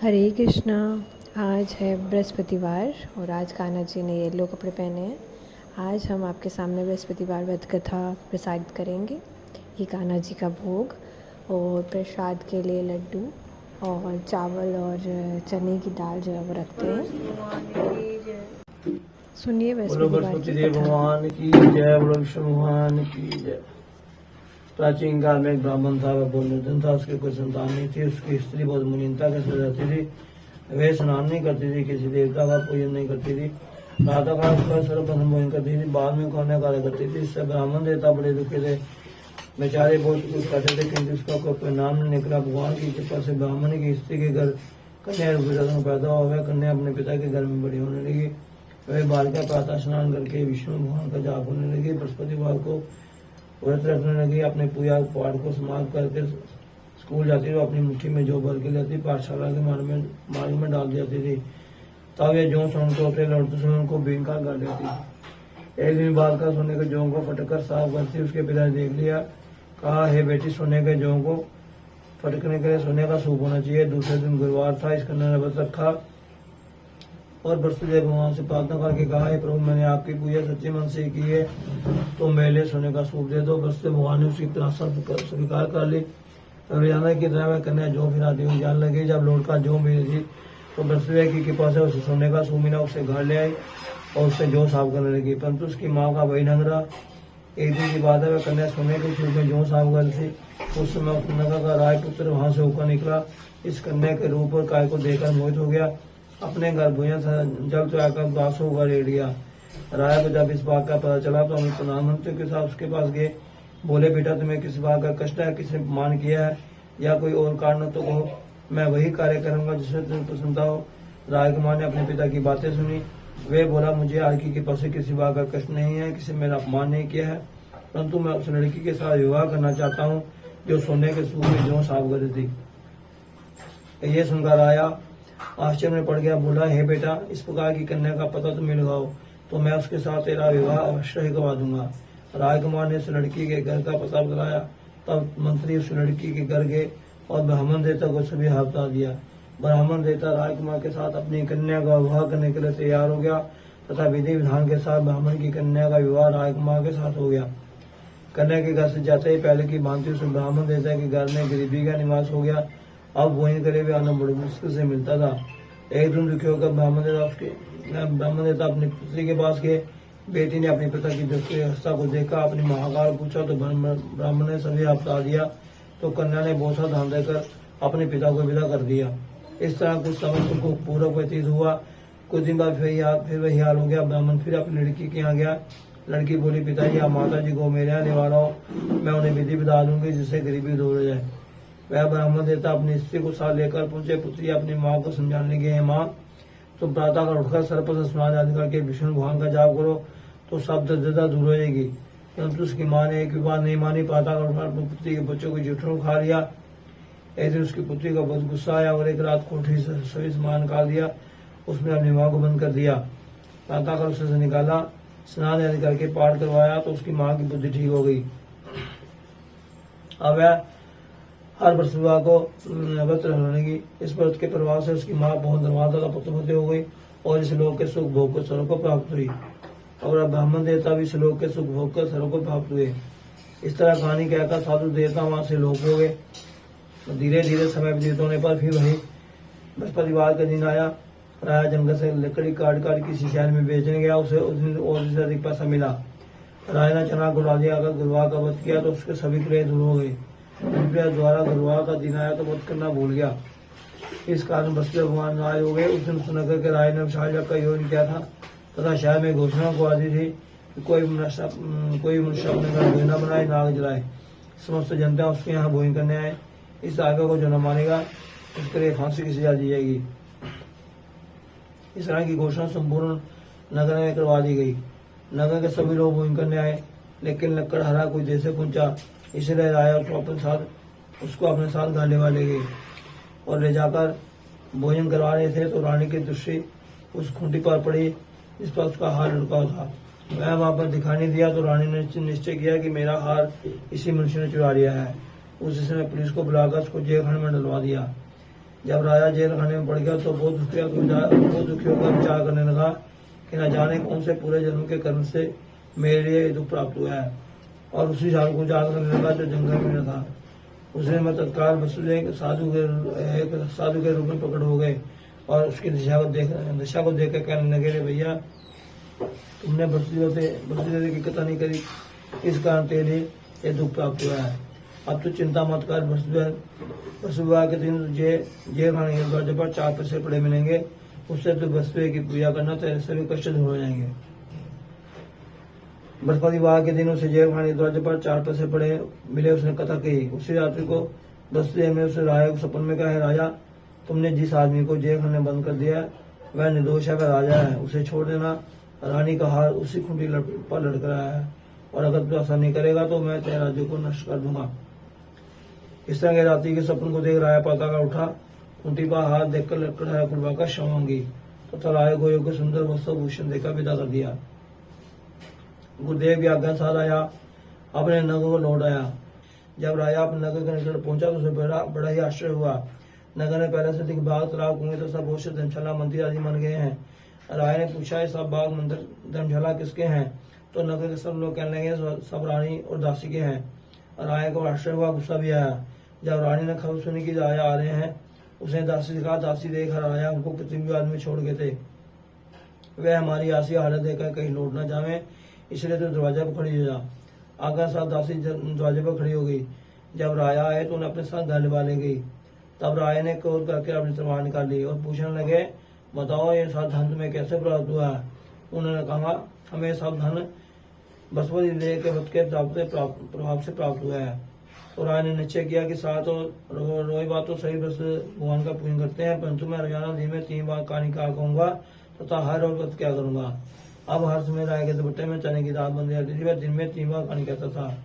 हरे कृष्णा। आज है बृहस्पतिवार और आज कान्हा जी ने येलो कपड़े पहने हैं। आज हम आपके सामने बृहस्पतिवार व्रत कथा प्रसारित करेंगे। ये कान्हा जी का भोग और प्रसाद के लिए लड्डू और चावल और चने की दाल जो है वो रखते हैं। सुनिए बृहस्पतिवार की कथा। भगवान की जय, बोलो विष्णु भगवान की जय। प्राचीन काल में एक ब्राह्मण था, वह बहुत निर्धन था, उसकी कोई संतान नहीं थी। उसकी स्त्री बहुत मुनीनता के साथ रहती थी। वह स्नान नहीं करती थी, किसी देवता का पूजन नहीं करती थी, प्रातः काल उसका सर्वप्रथम भोजन करती थी, बाद में खाने कार्य करती थी। इससे ब्राह्मण देवता बड़े दुखी थे, बेचारे बहुत कुछ करते थे, किंतु उसका कोई परिणाम नहीं निकला। भगवान की कृपा से ब्राह्मण की स्त्री के घर कन्या रूपी रत्न पैदा हुआ। वह कन्या अपने पिता के घर में बड़ी होने लगी। वह बालिका प्रातः स्नान करके विष्णु भगवान का जाप होने लगी। बृहस्पतिवार को व्रत रखने लगी। अपने पूजा पाठ को समाप्त करके स्कूल जाती थी। अपनी मुट्ठी में जो भर के लेती पाठशाला के मार्ग में डाल देती थी। तब ये जो सोन को होते लड़ते समय उनको बेनकार कर देती। एक दिन बालिका सोने के जों को फटकर साफ करती। उसके पिता ने देख लिया, कहा, हे बेटी, सोने के जों को फटकने के लिए सोने का सूप होना चाहिए। दूसरे दिन गुरुवार था। इस कन्या ने व्रत रखा और बृहस्पतिदेव भगवान से प्रार्थना करके कहा, हे प्रभु, मैंने आपकी पूजा सच्चे मन से की है, तो मेले सोने का सूप दे दो। बृहस्पति भगवान ने उसकी प्रार्थना स्वीकार कर ली। रोजाना की तरह वह कन्या जौ फिराती हुई जान लगी। जब लौट का जौ मिली थी तो बृहस्पति की कृपा से उसे सोने का सूप मिला। उसे घर ले आई और उससे जौ साफ करने लगी, परंतु उसकी माँ का वही ढंग रहा। एक दिन की बात है, वह कन्या सोने के सूप में जौ साफ कर थी। उस समय उस नगर का राजपुत्र वहां से होकर निकला। इस कन्या के रूप और काय को देखकर मोहित हो गया। अपने घर भुजन जल तो आकर उदास होकर रेड़ गया। राय को जब इस बात का पता चला तो अमित प्रधानमंत्री के साथ उसके पास गए। बोले, बेटा, तुम्हें किस बात का कष्ट है? किसने अपमान किया है या कोई और कारण तो कहो, मैं वही कार्य करूंगा जिसमें तुम्हें प्रसन्नता हो। राजकुमार ने अपने पिता की बातें सुनी। वे बोला, मुझे आज की कृपा से किसी बात का कष्ट नहीं है, किसी मेरा अपमान नहीं किया है, परंतु मैं उस लड़की के साथ विवाह करना चाहता हूँ जो सोने के सूप में जौ साफ कर थी। ये सुनकर आया आश्चर्य में पड़ गया। बोला, हे बेटा, इस प्रकार की कन्या का पता तुम्हें लगाओ तो मैं उसके साथ तेरा विवाह अवश्य ही करवा दूंगा। राजकुमार ने उस लड़की के घर का पता बताया। तब मंत्री उस लड़की के घर गए और ब्राह्मण देवता को सभी हाथ बता दिया। ब्राह्मण देवता राजकुमार के साथ अपनी कन्या का विवाह करने के लिए तैयार हो गया तथा विधि विधान के साथ ब्राह्मण की कन्या का विवाह राजकुमार के साथ हो गया। कन्या के घर से जाते ही पहले की भांति उस ब्राह्मण देवता के घर में गरीबी का निवास हो गया। अब वहीं करीब आना बड़ी मुश्किल से मिलता था। एक दिन दुखी होकर ब्राह्मण देवता अपनी पुत्री के पास गए। बेटी ने अपने पिता की दृष्टि अवस्था को देखा, अपनी महाकाल पूछा तो ब्राह्मण ने सभी हाथ बता दिया। तो कन्या ने बहुत सा धान देकर अपने पिता को विदा कर दिया। इस तरह कुछ समय को पूर्वक व्यतीत हुआ। कुछ दिन बाद फिर वही हाल हो गया। ब्राह्मण फिर अपनी लड़की के यहाँ गया। लड़की बोली, पिताजी, आप माता जी को मेरे यहाँ निवारा हो, मैं उन्हें विधि बता दूंगी जिससे गरीबी दूर हो जाए। वह ब्राह्मण देवता अपनी स्त्री को साथ लेकर पहुंचे। पुत्री अपनी माँ को समझाने लगी, माँ, तुम प्रातः कर उठकर सर्वप्रथम स्नान आदि करके विष्णु भगवान का जाप करो तो सब दरिद्रता दूर हो जाएगी। परंतु उसकी माँ ने एक भी बात नहीं मानी। प्रातः कर उठकर अपनी पुत्री के बच्चों को जुठन खा लिया। एक दिन उसकी पुत्री का बहुत गुस्सा आया और एक रात कोठरी से सभी सामान निकाल दिया। उसने अपनी माँ को बंद कर दिया। प्रातः कर उसे निकाला, स्नान आदि करके पाठ करवाया तो उसकी माँ की बुद्धि ठीक हो गई। अब वह हर बृहस्पतिवार को व्रत रखने लगी। इस व्रत के प्रभाव से उसकी माँ बहुत धर्मात्मा तथा पुत्रवती हो गई और इस लोक के सुख भोग को सर्व को प्राप्त हुई। और ब्राह्मण देवता भी इस लोक के सुख भोग कर सर्व को प्राप्त हुए। इस तरह कहानी कहकर साधु देवता वहां से लोप हो गए। धीरे धीरे समय व्यतीत होने पर फिर वही बृहस्पतिवार का दिन आया। राजा जंगल से लकड़ी काट किसी शहर में बेचने गया। उसे उस दिन और से अधिक पैसा मिला। राजा ने चना गुड़ा दिया। अगर गुरुवार का वध किया तो उसके सभी क्लेश दूर हो गए। द्वारा गुरुवार का दिन आया तो वध करना भूल गया। इस कारण बृहस्पति भगवान नाराज हो गए। उस दिन सुनकर के राय ने विशाल का योजन किया था तथा शहर में घोषणा को आदि थी कि कोई मनुष्य अपने घर भोजन न बनाए, नाग जलाए। समस्त जनता उसके यहाँ भोजन करने आए। इस आज्ञा को जो न मानेगा उसके लिए फांसी की सजा दी जाएगी। इस तरह की घोषणा संपूर्ण नगर में करवा दी गई। नगर के सभी लोग भोजन करने आए, लेकिन लकड़हारा कोई देर से पहुंचा, इसलिए राजा उसको अपने साथ गाने वाले गए और ले जाकर भोजन करवा रहे थे तो रानी की दृष्टि उस खूंटी पर पड़ी जिस पर उसका हार लुका था। वह वहां पर दिखाई नहीं दिया तो रानी ने निश्चय किया कि मेरा हार इसी मनुष्य ने चुरा लिया है। उस समय पुलिस को बुलाकर उसको जेल खाने में डलवा दिया। जब राजा जेल खाने में पड़ गया तो बहुत दुखी होकर विचार करने लगा कि न जाने कौन से पूरे जन्म के कर्म से मेरे लिए दुख प्राप्त हुआ है। और उसी साल को विचार करने लगा जो जंगल में था। उसने मैं तत्काल वसुदेव एक साधु के रूप में प्रकट हो गए और उसकी दिशा को देख कर कहने लगे, रे भैया तुमने वसुदेव की कथा नहीं करी, इस कारण तेरे लिए ये दुख प्राप्त हुआ है। अब तो चिंता मत कर, वसुदेव के दिन जेल खाने के दरवाजे पर 4 पैसे पड़े मिलेंगे, उससे तो वसुदेव की पूजा करना, तेरे सभी कष्ट दूर हो जाएंगे। बृहस्पतिवार के दिन उसे जेल खाने के दरवाजे पर 4 पैसे पड़े मिले। उसने कथा कही। उसी रात्रि को वसुदेव ने उसे राजा को सपन में कहा, राजा तुमने जिस आदमी को जेल खाने बंद कर दिया वह निर्दोष है, वह राजा है, उसे छोड़ देना। रानी का हार उसी खूंटी पर लटक रहा है और अगर तू ऐसा नहीं करेगा तो मैं तेरे राज्य को नष्ट कर दूंगा। इस तरह के रात्रि के सपन को देख राजा पता का उठा, खूंटी पर हाथ देखकर लटक रहा कुलवा का क्षमा मांगी तथा राय को योग्य सुंदर वस्त्र भूषण देकर विदा कर दिया। गुरुदेव की आज्ञा साथ आया, अपने नगर को लौट आया। जब राजा अपने नगर के निकट पहुंचा तो उसे बड़ा ही आश्चर्य हुआ। नगर में पहले से बाग, तालाब, कुएं तथा बहुत से धर्मशाला, मंदिर आदि बन गए हैं। राय ने पूछा, ये सब बाग, मंदिर, धर्मशाला किसके हैं? तो नगर के सब लोग कहने लगे, सब रानी और दासी के हैं। राय को आश्चर्य हुआ, गुस्सा भी आया। जब रानी ने खबर सुनी कि राजा आ रहे हैं, उसने दासी से कहा, दासी देख राजा हमको पृथ्वी आदमी छोड़ गए थे, वे हमारी आसी हालत देखकर कहीं लौट न जावे, इसलिए तो दरवाजे पर खड़ी हो जा। आगा साथ दासी दरवाजे पर खड़ी हो गई। जब राजा आए तो उन्हें अपने साथ घर लिवा ले गई। तब राय ने क्रोध करके अपनी तलवार निकाल ली और पूछने लगे, बताओ ये सब धन तुम्हें कैसे प्राप्त हुआ है? उन्होंने कहा, हमें सब धन बृहस्पति देव के व्रत के प्रभाव से प्राप्त हुआ है। तो राय ने निश्चय किया कि साथ और रोई बात तो सही भगवान का पूजन करते हैं, परंतु मैं रोजाना दिन में 3 बार कहानी कहा कहूंगा तथा हर रोज व्रत क्या करूंगा। अब हर समय राय के दुपट्टे में चने की दाल बन जाती थी। वह दिन में 3 बार कहानी कहता था।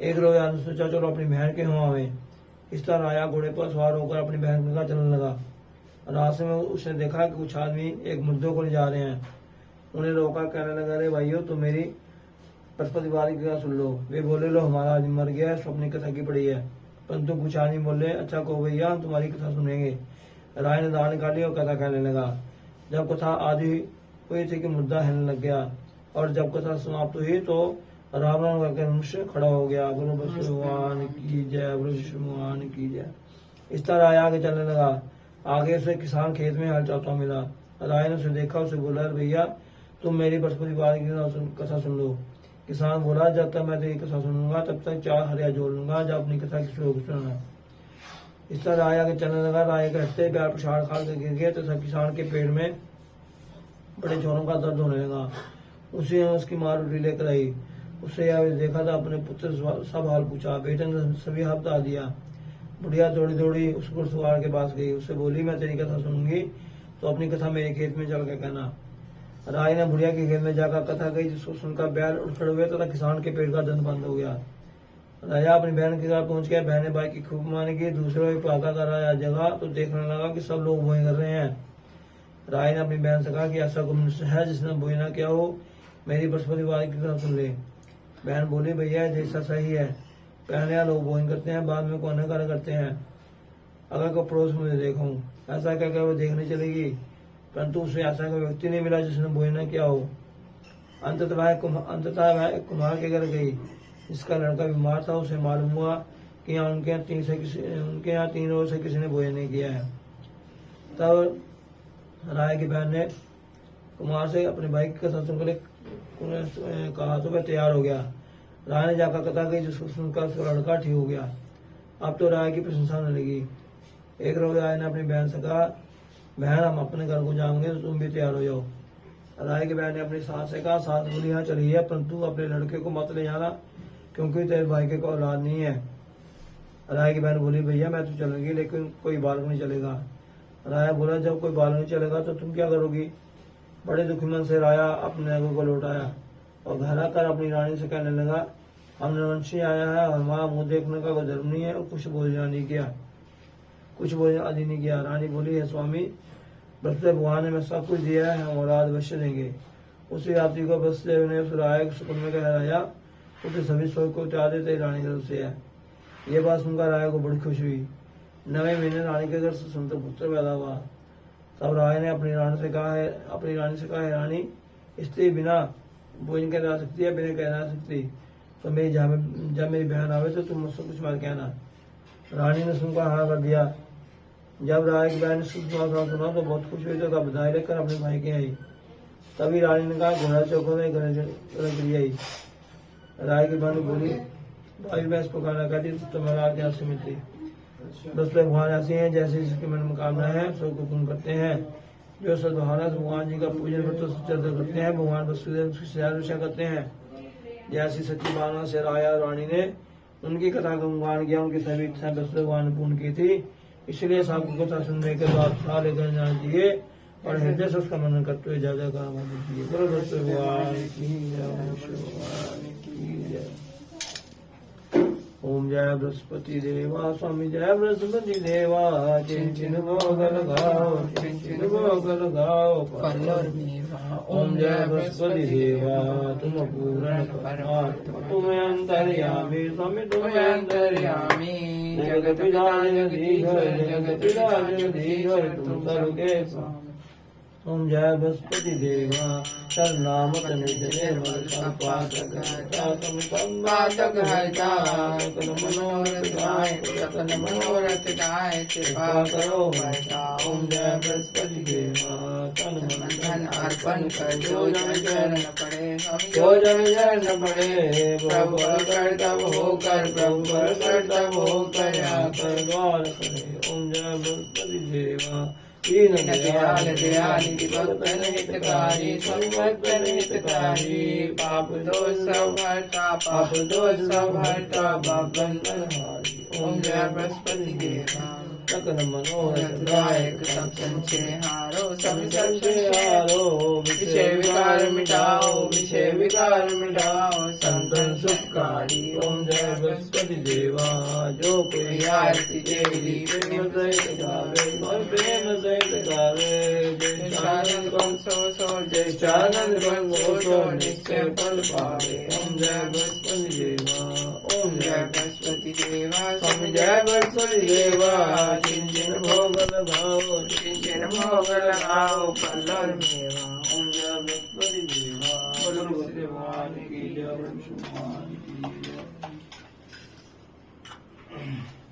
एक रोज राजा ने सोचा, चलो अपनी बहन के हुआ में। इस तरह राजा घोड़े पर सवार होकर अपनी बहन के साथ चलने लगा। रास्ते में उसने देखा कि कुछ आदमी एक मुद्दों को ले जा रहे हैं। उन्हें रोका, कहने लगा, अरे भाइयों तुम मेरी बृहस्पतिवार की कथा सुन लो। वे बोले, लो हमारा आदमी मर गया है, स्वप्न कथा की पड़ी है। परंतु कुछ आदमी बोले, अच्छा कहो भैया हम तुम्हारी कथा सुनेंगे। राय ने दाल निकाली और कथा कहने लगा। जब कथा आदि हुई थी कि मुद्दा हिलने लग गया और जब कथा समाप्त हुई तो रावण करके मनुष्य खड़ा हो गया। बोलो भगवान की जय, बोलो भगवान की जय। इस तरह राय आगे चलने लगा। आगे उसे किसान खेत में हल चलता मिला। राय ने उसे देखा, उसे बोला, भैया तुम मेरी बृहस्पतिवार की कथा सुन लो। किसान बोला, जब तक मैं तेरी कथा सुनूंगा तब तक 4 हरिया जोड़ लूंगा, जब अपनी कथा किसी को सुनाना। इस तरह राय आगे चलने लगा। राय के हटते पैर प्रसाद खा के गिर गए तथा किसान के पेड़ में बड़े जोरों का दर्द होने लगा। उसी ने उसकी माँ रोटी लेकर आई। उससे यह देखा था, अपने पुत्र सब हाल पूछा। बेटे ने सभी हाल बता दिया। बुढ़िया दौड़ी दौड़ी उस घुड़सवार के पास गई। उससे बोली, मैं तेरी कथा सुनूंगी तो अपनी कथा मेरे खेत में चल के कहना। राय ने बुढ़िया के खेत में जाकर कथा कही, जिसको सुनकर बैल उठ खड़े हुए तथा किसान के पेट का दंड बंद हो गया। राजा अपनी बहन के घर पहुंच गया। बहन ने भाई की खूब मानी की। दूसरे पाका का राजा जगह तो देखने लगा कि सब लोग बोए कर रहे हैं। राय ने अपनी बहन से कहा कि ऐसा कोई मनुष्य है जिसने बोई ना किया हो, मेरी बृहस्पतिवार की कथा सुन ले। बहन बोली, भैया जैसा सही है, पहले लोग बोइन करते हैं, बाद में कोने कर करते हैं। अगर को पड़ोस मुझे देखूं, ऐसा कहकर वो देखने चलेगी, परंतु उसे ऐसा कोई व्यक्ति नहीं मिला जिसने बोई न किया हो। अंततः वह एक कुम्हार के घर गई, जिसका लड़का बीमार था। उसे मालूम हुआ कि उनके यहाँ 3 रोज से किसी ने बोई नहीं किया है। तब राय की बहन ने कुमार से अपने भाई की कथा सुनकर कहा तो वह तैयार हो गया। राय ने जाकर कथा कही, जिसको सुनकर उसका लड़का ठीक हो गया। अब तो राय की प्रशंसा होने लगी। एक रोज राय ने अपनी बहन से कहा, बहन हम अपने घर को जाएंगे तो तुम भी तैयार हो जाओ। राय की बहन ने अपनी सास से कहा, सास बोली, यहाँ चली है, परंतु अपने लड़के को मत ले जाना क्योंकि तेरे भाई के को औलाद नहीं है। राय की बहन बोली, भैया मैं तो चलूंगी लेकिन कोई बालक नहीं चलेगा। राया बोला, जब कोई बालक नहीं चलेगा तो तुम क्या करोगी? बड़े दुखी मन से राया अपने नगर को लौट आया और घर आकर अपनी रानी से कहने लगा, हम नरवंशी आया है और हमारा मुंह देखने का कोई धर्म नहीं है और कुछ भोजन नहीं किया, कुछ भोजन आदि नहीं किया। रानी बोली, है स्वामी, बृहस्पति भगवान ने मैं सब कुछ दिया है, हम औलाद अवश्य देंगे। उसी रात्रि को बृहस्पति ने उस राय सुकून में कह राया, उसके सभी शोक को त्याग देते रानी तरफ से है। ये बात सुनकर राय को बड़ी खुशी हुई। 9वें महीने रानी के घर से सुंदर पुत्र पैदा हुआ। तब राय ने अपनी रानी से कहा है रानी, स्त्री बिना भोजन के रह सकती है, बिना कह रह सकती, तो जब मेरी बहन आवे तो तुम मुझसे कुछ मत कहना। रानी ने सुनकर हाँ कर दिया। जब राय की बहन ने सुना तो बहुत खुश हुई, तो बधाई लेकर अपने भाई के आई। तभी रानी ने कहा घोड़ा चौकों में घर आई। राय की बहन बोली, भाई मैं इस प्रकार न करती तो तुम्हारा क्या से मिलती। बस भगवान ऐसे हैं जैसे जिसकी मनोकामना है सबको पूर्ण करते हैं। जो सद्भावना से भगवान जी का पूजन चर्चा करते हैं, भगवान वसुदेव उसकी सजा करते हैं। जैसी सच्ची भावना से राया और रानी ने उनकी कथा का गुणगान किया, उनकी सभी इच्छाएं भगवान ने पूर्ण की थी। इसलिए सबको कथा सुनने के बाद खा लेकर जाना चाहिए और हृदय से उसका मनन करते हुए ज्यादा काम चाहिए। बोलो भगवान की जय। ओम जय बृहस्पति देवा, स्वामी जय बृहस्पति देवा। चिंचिन भोग लगाओ, चिंचिन भोग लगाओ फल और मेवा। ओम जय बृहस्पति देवा, तुम पूर्ण परमात्मा, तुम्हें अंतर्यामी, स्वामी तुम्हें अंतर्यामी। जगत पिता जगदीश्वर, जगत पिता जगदीश्वर, तुम सबके स्वामी। ओम जय बृहस्पति देवा, सर्वनामक निर्मल संपादक संपादक हरता, सकल मनोरथ गाय, सकल मनोरथ गाय, कृपा करो हरता। ओम जय बृहस्पति देवा, तन मन धन अर्पण कर, जो जन चरण पड़े, जो जन चरण पड़े, प्रभु कर तब होकर, प्रभु कर तब होकर, आकर द्वार करे। ओम जय बृहस्पति देवा, दीन दयाल दयानिधि भक्तन हितकारी, भक्तन हितकारी। पाप दोष सब हरता, पाप दोष सब हरता, पाप बंधन हारी। ओम जय बृहस्पति देवा, सकल मनोरथ गायक, सब संशय हारो, सब संशय हारो। विषय विकार मिटाओ, विषय विकार मिटाओ, संतन सुखकारी। ओम जय बृहस्पति देवा, जो कोई आरती तेरी प्रेम सहित गावे, प्रेम सहित गावे। जय चानन बंसो सो, जय चानन बंसो सो, निश्चय फल पावे। ओम जय बृहस्पति देवा, ओम जय बृहस्पति देवा, स्वामी जय बृहस्पति देवा। चिंचिन भोग लगाओ, चिंचिन भोग लगाओ फल और मेवा। ओम जय बृहस्पति देवा, बोलो भगवान की जय, भगवान की जय।